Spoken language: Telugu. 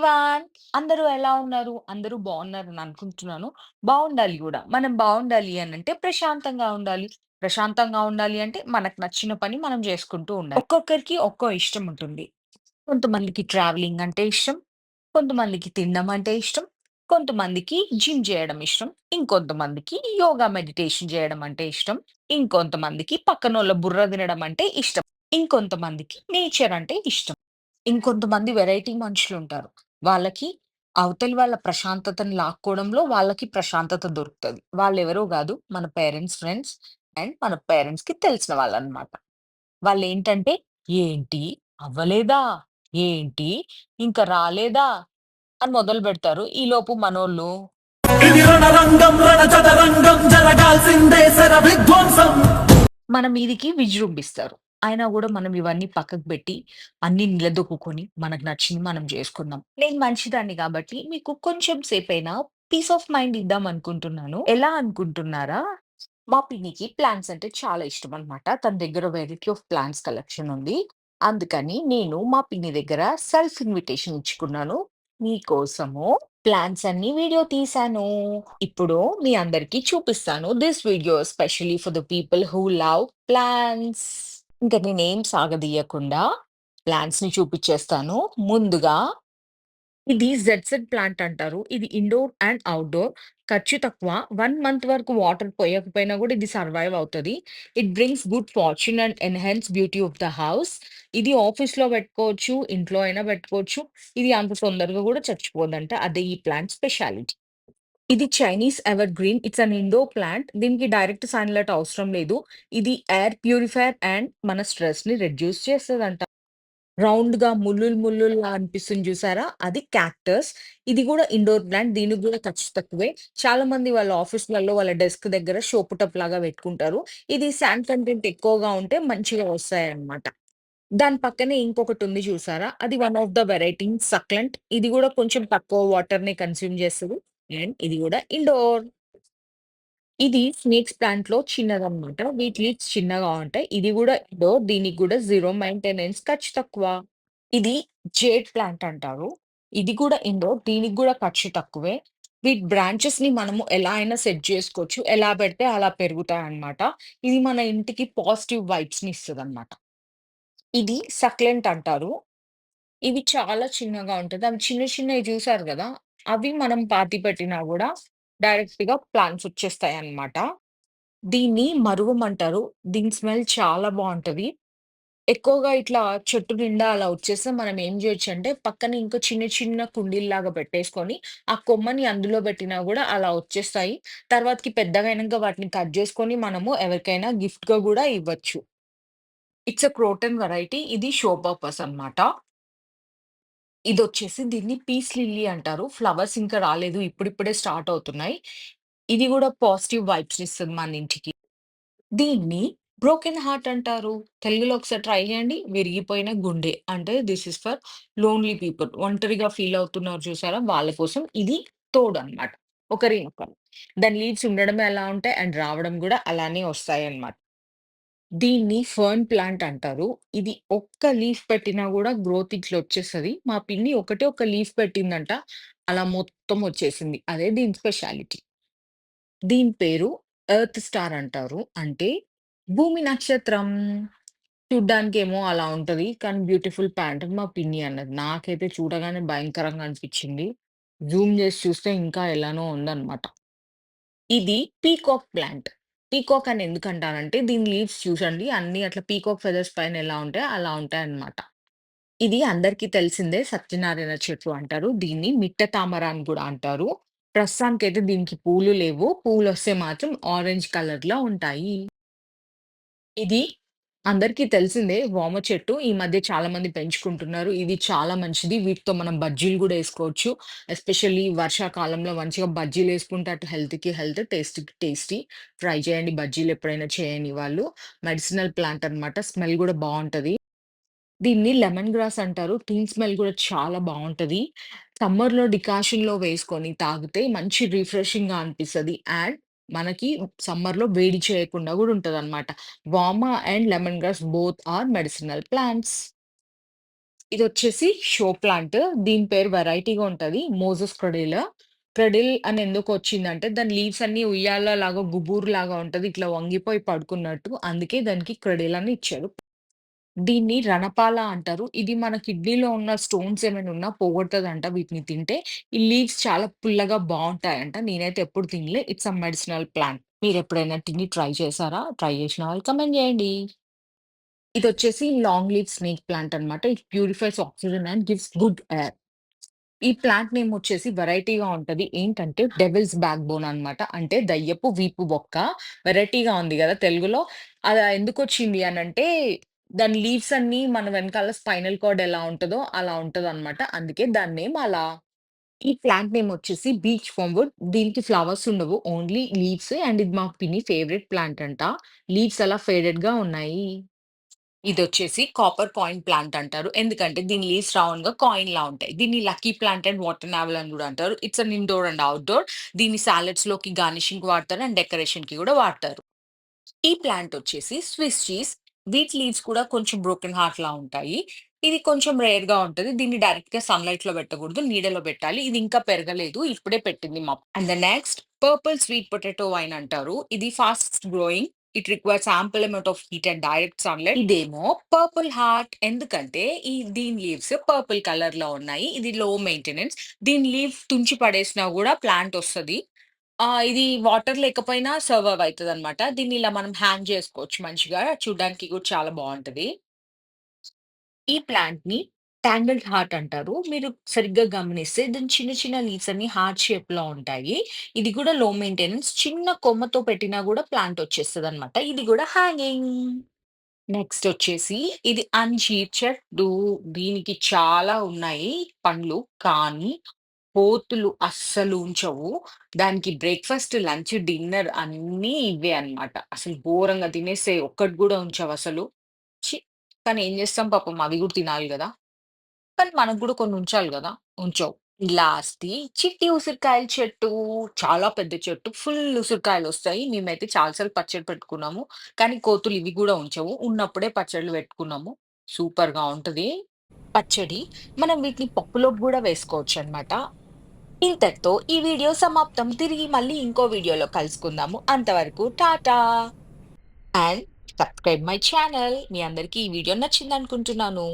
ఎవ్రీవన్. అందరూ ఎలా ఉన్నారు? అందరూ బావున్నారని అనుకుంటున్నాను. బావుండాలి గూడా. మనం బావుండాలి అనంటే ప్రశాంతంగా ఉండాలి. ప్రశాంతంగా ఉండాలి అంటే మనకు నచ్చిన పని మనం జేసుకుంటూ ఉండాలి. ఒక్కొక్కరికి ఒక్కో ఇష్టం ఉంటుంది. కొంతమందికి ట్రావెలింగ్ అంటే ఇష్టం. కొంతమందికి తినడం అంటే ఇష్టం. కొంతమందికి జిమ్ జేయడం ఇష్టం. ఇంకొంతమందికి యోగా, మెడిటేషన్ జేయడం అంటే ఇష్టం. ఇంకొంతమందికి పక్కనోళ్ళ బుర్ర తినడం అంటే ఇష్టం. ఇంకొంతమందికి నేచర్ అంటే ఇష్టం. ఇంకొంతమంది వెరైటీ మనుషులుంటారు. వాళ్ళకి అవతలి వాళ్ళ ప్రశాంతతను లాక్కోవడంలో వాళ్ళకి ప్రశాంతత దొరుకుతది. వాళ్ళెవరో గాదు మన పేరెంట్స్ ఫ్రెండ్స్ అండ్ మన పేరెంట్స్‌కి తెలిసిన వాళ్ళనమాట. వాళ్ళేంటంటే, "ఏంటి అవ్వలేదా? ఏంటి ఇంక రాలేదా?" అని మొదలుబెడతారు. ఈలోపు మనోళ్ళు ఇది రణరంగం రణచదరంగం జరగాల్సిందే శర విధ్వంసం. మన మీదికి విజృంభిస్తారు. అయినా గూడా మనం ఇవన్నీ పక్కకు బెట్టి, అన్నీ నిలదొక్కుకొని, మనకు నచ్చింది మనం జేసుకుందాం. నేను మంచిదాన్ని గాబట్టి, మీకు కొంచెం సేపైనా పీస్ ఆఫ్ మైండ్ ఇద్దామనుకుంటున్నాను. ఎలా అనుకుంటున్నారా? మా పిన్నికి ప్లాంట్స్ అంటే చాలా ఇష్టమనమాట. తన దగ్గర వెరైటీ ఆఫ్ ప్లాంట్స్ కలెక్షన్ ఉంది. అందుకని నేను మా పిన్ని దగ్గర సెల్ఫ్ ఇన్విటేషన్ ఇచ్చుకున్నాను. మీకోసము ప్లాన్స్ అన్ని వీడియో తీశాను. ఇప్పుడు మీ అందరికీ చూపిస్తాను. This video especially for the people who love plants. ఇంక నేనేం సాగదీయకుండా ప్లాంట్స్‌ని చూపిచ్చేస్తాను. ముందుగా ఇది జెడ్సెడ్ ప్లాంట్ అంటారు. ఇది ఇండోర్ అండ్ ఔట్‌డోర్. ఖర్చు తక్కువ. 1 మంత్ వరకు వాటర్ పోయకపోయినా గూడా ఇది సర్వైవ్ అవుతది. It brings good fortune and enhance beauty of the house. ఇది ఆఫీస్‌లో పెట్టుకోవచ్చు. ఇంట్లో అయినా పెట్టుకోవచ్చు. ఇది అంత తొందరగా గూడా చచ్చిపోదంట. అదే ఈ ప్లాంట్ స్పెషాలిటీ. ఇది Chinese ever green. It's an indoor plant. దీనికి డైరెక్ట్ సన్‌లైట్ అవసరం లేదు. ఇది ఎయిర్ ప్యూరిఫైయర్ అండ్ మన స్ట్రెస్‌ని రెడ్యూస్ చేస్తదంట. రౌండ్‌గా ముల్లులు ముల్లుల్లా అనిపిస్తుంది జూసారా? అది క్యాక్టస్. ఇది గూడా ఇండోర్ ప్లాంట్. దీనికి గూడా ఖర్చు తక్కువే. చాలామంది వాళ్ళ ఆఫీస్‌లలో వాళ్ళ డెస్క్ దగ్గర షో పుటప్‌లాగా పెట్టుకుంటారు. ఇది సాండ్ కంటెంట్ ఎక్కువగా ఉంటే మంచిగా వస్తాయన్నమాట. దాని పక్కనే ఇంకొకటుంది చూసారా? అది one of the variety succulent. ఇది గూడా కొంచెం తక్కువ వాటర్‌ని కన్జ్యూమ్ చేస్తది. అండ్ ఇది గూడా ఇండోర్. ఇది స్నేక్స్ ప్లాంట్‌లో చిన్నదన్నమాట. వీటి లీవ్స్ చిన్నగా ఉంటాయి. ఇది గూడా ఇండోర్. దీనికి గూడా జీరో మెయింటెనెన్స్ ఖర్చు తక్కువ. ఇది జేడ్ ప్లాంట్ అంటారు. ఇది కూడా ఇండోర్. దీనికి గూడా ఖర్చు తక్కువే. వీటి బ్రాంచెస్‌ని మనము ఎలా అయినా సెట్ జేసుకోవచ్చు. ఎలా పెడితే అలా పెరుగుతాయన్నమాట. ఇది మన ఇంటికి పాజిటివ్ వైబ్స్‌ని ఇస్తదన్నమాట. ఇది సక్లెంట్ అంటారు. ఇవి చాలా చిన్నగా ఉంటది. అవి చిన్న చిన్నవి జూసారు గదా! అవి మనం పాతి పెట్టినా గూడా డైరెక్ట్‌గా ప్లాంట్స్ వచ్చేస్తాయన్నమాట. దీన్ని మరువమంటారు. దీని స్మెల్ చాలా బావుంటది. ఎక్కువగా ఇట్లా చెట్టు నిండా అలా వచ్చేస్తే మనం ఏం జేయొచ్చంటే, పక్కన ఇంకా చిన్న చిన్న కుండీల్లాగా పెట్టేసుకొని, ఆ కొమ్మని అందులో బెట్టినా గూడా అలా వచ్చేస్తాయి. తర్వాతకి పెద్దగయినంక వాటిని కట్ జేసుకొని మనము ఎవరికైనా గిఫ్ట్‌గా గూడా ఇవ్వచ్చు. It's a croton variety. ఇది షో పర్పస్ అన్నమాట. ఇదొచ్చేసి దీన్ని పీస్ లిల్లీ అంటారు. ఫ్లవర్స్ ఇంకా రాలేదు. ఇప్పుడిప్పుడే స్టార్ట్ అవుతున్నాయి. ఇది గూడా పాజిటివ్ వైబ్స్‌నిస్తది మన ఇంటికి. దీన్ని బ్రోకెన్ హార్ట్ అంటారు. తెలుగులో ఒకసారి ట్రై చేయండి. విరిగిపోయిన గుండె. అంటే this is for lonely people. ఒంటరిగా ఫీల్ అవుతున్నారు చూసారా? వాళ్ళ కోసం ఇది తోడన్నమాట. ఒకరినొకరు. దాని లీవ్స్ ఉండడమే అలా ఉంటాయి అండ్ రావడం గూడా అలానే వస్తాయన్నమాట. దీన్ని ఫెర్న్ ప్లాంట్ అంటారు. ఇది ఒక్క లీఫ్ పెట్టినా గూడా గ్రోత్ ఇట్లొచ్చేస్తది. మా పిన్ని ఒకటే ఒక లీఫ్ పెట్టిందంట. అలా మొత్తం వచ్చేసింది. అదే దీని స్పెషాలిటీ. దీని పేరు ఎర్త్ స్టార్ అంటారు. అంటే భూమి నక్షత్రం. చూడ్డానికేమో అలా ఉంటది. కానీ బ్యూటిఫుల్ ప్లాంట్ అని మా పిన్ని అన్నది. నాకైతే చూడగానే భయంకరంగా అనిపిచ్చింది. జూమ్ జేసి చూస్తే ఇంకా ఎలానో ఉందన్నమాట. ఇది పీకాక్ ప్లాంట్. పీకాక్ అని ఎందుకంటారంటే దీని లీవ్స్ చూసండి అన్నీ అట్లా పీకాక్ ఫెదర్స్ పైన ఎలా ఉంటాయో అలా ఉంటాయన్నమాట. ఇది అందరికీ తెలిసిందే సత్యనారాయణ చెట్టు అంటారు. దీన్ని మిట్ట తామర అని గూడా అంటారు. ప్రస్తుతానికైతే దీనికి పూలు లేవు. పూలొస్తే మాత్రం ఆరెంజ్ కలర్‌లో ఉంటాయి. ఇది అందరికీ తెలిసిందే వామ చెట్టు. ఈ మధ్య చాలా మంది పెంచుకుంటున్నారు. ఇది చాలా మంచిది. వీటితో మనం బజ్జీలు గూడా ఏసుకోవచ్చు. ఎస్పెషల్లీ వర్షాకాలంలో మంచిగా బజ్జీలేసుకుంటే అటు హెల్త్‌కి హెల్త్, టేస్ట్‌కి టేస్టీ. ట్రై చేయండి బజ్జీలు ఎప్పుడైనా చేయని వాళ్ళు. మెడిసినల్ ప్లాంట్ అన్నమాట. స్మెల్ గూడా బావుంటది. దీన్ని లెమన్ గ్రాస్ అంటారు. టీ స్మెల్ గూడా చాలా బావుంటది. సమ్మర్‌లో డికాషన్‌లో వేసుకొని తాగితే మంచి రిఫ్రెషింగ్‌గా అనిపిస్తది. అండ్ మనకి సమ్మర్‌లో వేడి చేయకుండా గూడా ఉంటదనమాట. వామ and lemon grass both are medicinal plants. ఇదొచ్చేసి షో ప్లాంట్. దీని పేరు వెరైటీగా ఉంటది. Moses cradle. క్రెడిల్ అని ఎందుకొచ్చిందంటే దాని లీవ్స్ అన్నీ ఉయ్యాలలాగా గుబూరులాగా ఉంటది. ఇట్లా వంగిపోయి పడుకున్నట్టు. అందుకే దానికి క్రెడిల్ అని ఇచ్చారు. దీన్ని రణపాల అంటారు. ఇది మన కిడ్నీలో ఉన్న స్టోన్స్ ఏమైనా ఉన్నా పోగొడతదంట వీటిని తింటే. ఈ లీవ్స్ చాలా పుల్లగా బావుంటాయంట. నేనైతే ఎప్పుడు తినలే. It's a medicinal plant. మీరెప్పుడైనా తిని ట్రై చేసారా? ట్రై చేసిన వాళ్ళు కామెంట్ చేయండి. ఇదొచ్చేసి లాంగ్ లీవ్ స్నేక్ ప్లాంట్ అన్నమాట. It purifies oxygen and gives good air. ఈ ప్లాంట్ నేమ్ వచ్చేసి వెరైటీగా ఉంటది. ఏంటంటే డెవిల్స్ బ్యాక్ బోన్ అన్నమాట. అంటే దయ్యపు వీపు బొక్క. వెరైటీగా ఉంది గదా! తెలుగులో. అలా ఎందుకొచ్చింది అనంటే, దాని లీవ్స్ అన్నీ మన వెనకాల స్పైనల్ కార్డ్ ఎలా ఉంటదో అలా ఉంటదన్నమాట. అందుకే దాని నేమ్ అలా. ఈ ప్లాంట్ నేమ్ వచ్చేసి బీచ్ ఫోమ్‌వుడ్. దీనికి ఫ్లవర్స్ ఉండవు. ఓన్లీ లీవ్స్ అండ్ ఇది మా పిన్ని ఫేవరెట్ ప్లాంట్ అంట. లీవ్స్ అలా ఫేడెడ్‌గా ఉన్నాయి. ఇదొచ్చేసి కాపర్ కాయిన్ ప్లాంట్ అంటారు. ఎందుకంటే దీని లీవ్స్ రౌండ్‌గా కాయిన్‌లా ఉంటాయి. దీన్ని lucky plant and water navel అని గూడా అంటారు. It's an indoor and outdoor. దీన్ని సాలడ్స్‌లోకి గార్నిషింగ్‌కి వాడతారు అండ్ డెకరేషన్‌కి గూడా వాడతారు. ఈ ప్లాంట్ వచ్చేసి స్విస్ చీజ్. వీటి లీవ్స్ కూడా కొంచెం బ్రోకెన్ హార్ట్‌లా ఉంటాయి. ఇది కొంచెం రేర్‌గా ఉంటది. దీన్ని డైరెక్ట్‌గా సన్‌లైట్‌లో పెట్టకూడదు. నీడలో పెట్టాలి. ఇది ఇంకా పెరగలేదు. ఇప్పుడే పెట్టింది మా and the next purple sweet potato wine అంటారు. ఇది fast growing. It requires ample amount of heat and direct sunlight. ఇదేమో పర్పుల్ హార్ట్. ఎందుకంటే దీని లీవ్స్ పర్పుల్ కలర్‌లో ఉన్నాయి. ఇది లో మెయింటెనెన్స్. దీని లీఫ్ తుంచి పడేసినా గూడా ప్లాంట్ ఒస్తది. ఇది వాటర్ లేకపోయినా సర్వైవ్ అయితదనమాట. దీన్ని ఇలా మనం హ్యాంగ్ జేసుకోవచ్చు మంచిగా. చూడ్డానికి కూడా చాలా బావుంటది. ఈ ప్లాంట్‌ని టాంగిల్డ్ హార్ట్ అంటారు. మీరు సరిగ్గా గమనిస్తే దాని చిన్న చిన్న లీవ్స్ అన్ని హార్ట్ షేప్‌లో ఉంటాయి. ఇది కూడా లో మెయింటెనెన్స్. చిన్న కొమ్మతో పెట్టినా గూడా ప్లాంట్ వచ్చేస్తదనమాట. ఇది గూడా హ్యాంగింగ్. నెక్స్ట్ వచ్చేసి ఇది అంజీర్ చెట్టు. దీనికి చాలా ఉన్నాయి పండ్లు. కానీ కోతులు అస్సలు ఉంచవు. దానికి బ్రేక్‌ఫాస్ట్, లంచ్, డిన్నర్ అన్నీ ఇవే అన్నమాట. అసలు ఘోరంగా తినేస్తాయి. ఒక్కటి గూడా ఉంచవసలు. ఛీ! కానీ ఏం చేస్తాం పాపం అవి గూడా తినాలి గదా! కానీ మనకు గూడా కొన్ని ఉంచాలి గదా! ఉంచవు. లాస్ట్‌ది చిట్టి ఉసిరికాయల చెట్టు. చాలా పెద్ద చెట్టు. ఫుల్ ఉసిరికాయలొస్తాయి. మేమైతే చాలా సార్లు పచ్చడి పెట్టుకున్నాము. కానీ కోతులు ఇవి గూడా ఉంచవు. ఉన్నప్పుడే పచ్చడ్లు పెట్టుకున్నాము. సూపర్‌గా ఉంటది పచ్చడి. మనం వీటిని పప్పులోకి గూడా వేసుకోవచ్చనమాట. ఇంతటితో ఈ వీడియో సమాప్తం. తిరిగి మళ్ళీ ఇంకో వీడియోలో కలుసుకుందాము. అంతవరకు టాటా! And subscribe my channel. మీ అందరికీ ఈ వీడియో నచ్చిందనుకుంటున్నాను.